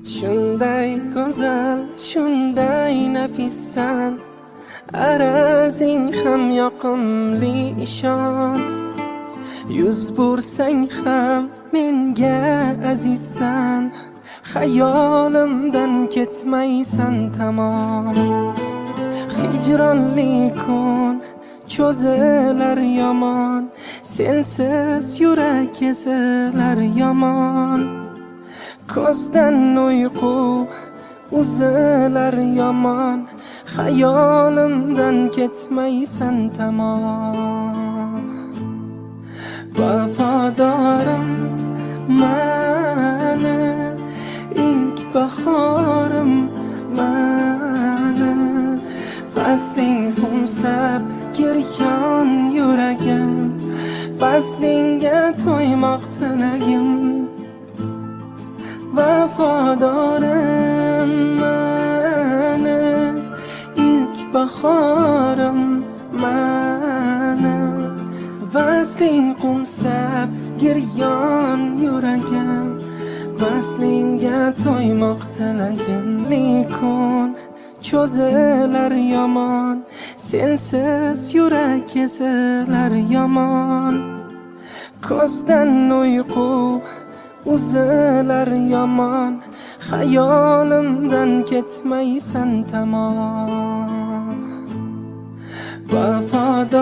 shunday go'zal, shunday nafissan, arazing ham yoqimli ishon. Yuz bursang ham menga azizsan, xayolimdan ketmaysan tamom. Hijronli kun cho'zilar yomon, sensiz yurak ezilar yomon. Ko'zdan uyqu uzilar yomon, xayolimdan ketmaysan tamom. Vafodorim mani, ilk bahorim mani, fasling qo'msab giryon yuragim, faslingga to'ymoq tilagim. Vafodorim mani, ilk bahorim mani, vasling qo'msab giryon yuragim, vaslingga to'ymoq tilagim. Kun cho'zilar yomon, sensiz yurak ezilar yomon. Ko'zdan uyqu uzilar yomon, xayolimdan ketmaysan tamom. Vafodor